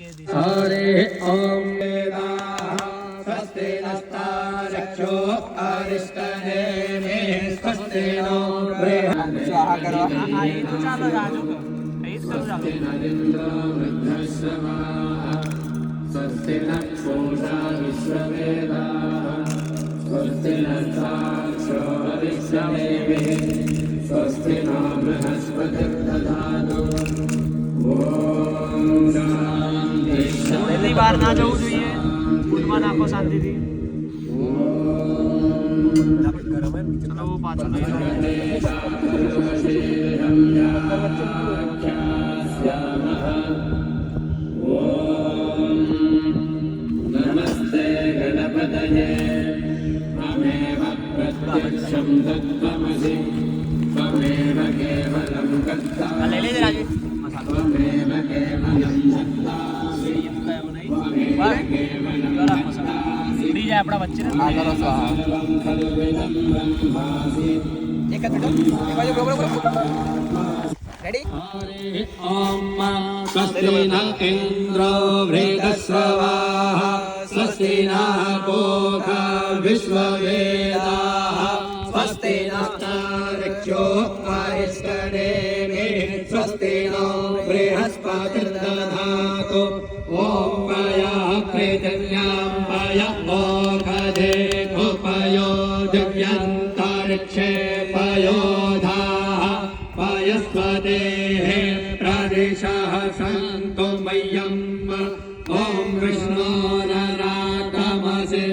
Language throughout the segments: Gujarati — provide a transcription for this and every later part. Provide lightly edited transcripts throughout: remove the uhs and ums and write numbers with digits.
हरे ओम स्वस्ति नस्तारक्षो अरिष्टनेमिः स्वस्ति नो स्वाहा करो स्वस्ति न इन्द्रो वृद्धश्रवाः स्वस्ति न पूषा विश्ववेदाः स्वस्ति न साक्षो हरिष्टनेमिः स्वस्ति नो बृहस्पतिर्दधातु ओम शांति પહેલી વાર ના જવું જોઈએ ફૂટમાં નાખો શાંતિથી ચલો પાછું नमस्ते गणपतये अमेव प्रत्यक्षं तत्त्वमसि त्वमेव केवलं कर्ता લઈ લેજે રાજુ त्वमेव केवलं सत्तासि त्वमेव केवलं ઉડી જાય આપણા વચ્ચે આ કરો સ્વાહા सर्वं खलु इदं ब्रह्मासि એક જ મિનિટ એક બાજુ બરોબર રેડી हरि ओम स्वस्ति न इन्द्रो वृहस्रवाः स्वस्ति नः पूषा विश्ववेदाः स्वस्ति नस्तारक्षो अरिष्टनेमिः स्वस्ति नो बृहस्पतिर्दधातु ॐ पयः पृथिव्यां पय ओषधे उपयो दिव्यन्तरिक्षे पयोधाः पयस्वदेः प्रदिशः सन्तु मह्यम् ॐ विष्णोररागमसि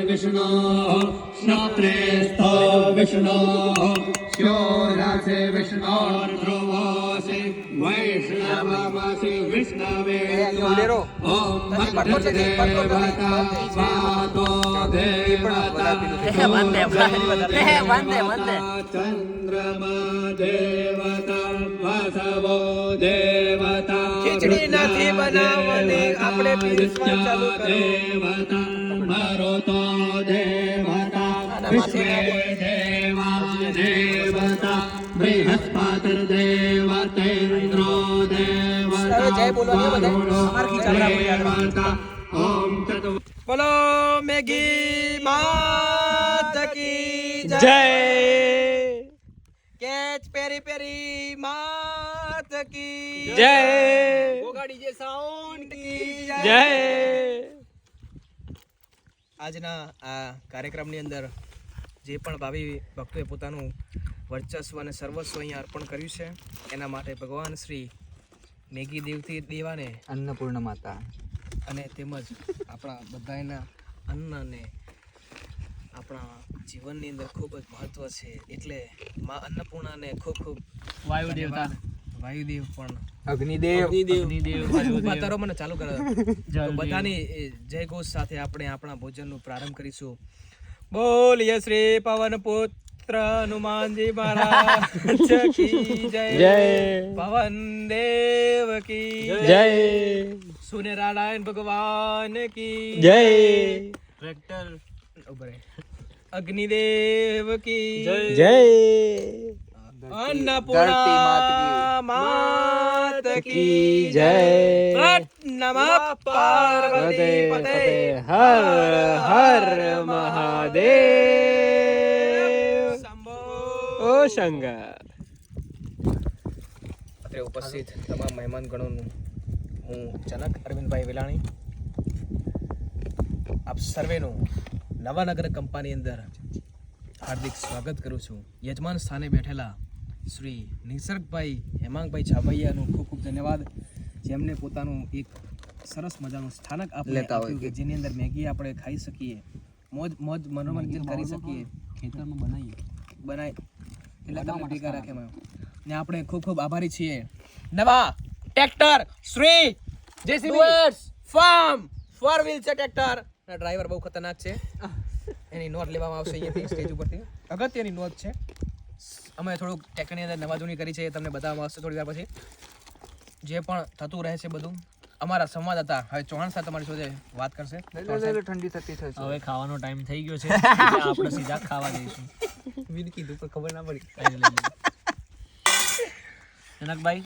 विष्णोः श्रोत्रेस्थो विष्णोः शोरसि विष्णोर्ध्रुवोऽसि वैष्णवमसि विष्णवे ॐ मध्यदेवता स्वातो देवता चन्द्रमा देवता वसवो देवता ખીચડી નથી બનાવવાની આપણે પીરસવા ચાલુ કરો देवता मरुतो देवता विश्वे देवा देवता बृहस्पतिर्देवतेन्द्रो देवता जय बोलो ये बताए हमार की चल रहा है देवता ओम चतु बोलो मैगी मात की જય कैच पेरी पेरी मात की જય गोगा डीजे साउंड की જય આજના આ કાર્યક્રમની અંદર જે પણ ભાવિ ભક્તોએ પોતાનું વર્ચસ્વ અને સર્વસ્વ અહીંયા અર્પણ કર્યું છે એના માટે ભગવાન શ્રી મેઘી દેવથી દેવાને અન્નપૂર્ણ માતા અને તેમજ આપણા બધાના અન્ન અને આપણા જીવનની અંદર ખૂબ જ મહત્વ છે એટલે માં અન્નપૂર્ણાને ખૂબ ખૂબ વાયુ દેવતા વાયુદેવ પણ અગ્નિદેવ અગ્નિદેવ ઉભા તારો મને ચાલુ કરો તો બધાની જય ઘોષ સાથે આપણે આપણા ભોજનનો પ્રારંભ કરીશું બોલીએ શ્રી પવન પુત્ર હનુમાનજી મહારાજ કી જય જય પવન દેવ की જય सूर्यनारायण भगवान की જય ટ્રેક્ટર अग्निदेव की જય अन्नपूर्णा मात की જય नमः पार्वती पते હર હર મહાદેવ शंभो ઓ શંકર અત્રે ઉપસ્થિત તમામ મહેમાન ગણોનું હું જનક અરવિંદભાઈ વેલાણી આપ સર્વેનું નવાનગર કંપની અંદર હાર્દિક સ્વાગત કરું છું યજમાન સ્થાને બેઠેલા શ્રી નિસર્ગભાઈ હેમાંગભાઈ છાબૈયાનું ખૂબ ખૂબ ધન્યવાદ જેમને પોતાનું એક સરસ મજાનું સ્થાનક આપણે આપ્યું કે જેની અંદર મેગી આપણે ખાઈ શકીએ મોજ મનોરંજન કરી શકીએ ખેતરમાં બનાય એટલે તમને ભેગા રાખે ને આપણે ખૂબ ખૂબ આભારી છીએ નવા tractor Shri JCB farm 4 wheel છે ટ્રેક્ટર ના ડ્રાઈવર બહુ ખતરનાક છે એની નોટ લેવામાં આવશે અહીંયાથી સ્ટેજ ઉપરથી અગત્યની નોટ છે અમે થોડુંક ટ્રેક્ટરની અંદર નવાજૂની કરી છે એ તમને બતાવવામાં આવશે થોડી વાર પછી જે પણ થતું રહે છે બધું અમારા સંવાદદાતા હવે ચૌહાણ સાથે તમારી સાથે વાત કરશે ઠંડી થતી થશે હવે ખાવાનો ટાઈમ થઈ ગયો છે આપણે સીધા ખાવા જઈશું વિન કીધું પણ ખબર ના પડી જનકભાઈ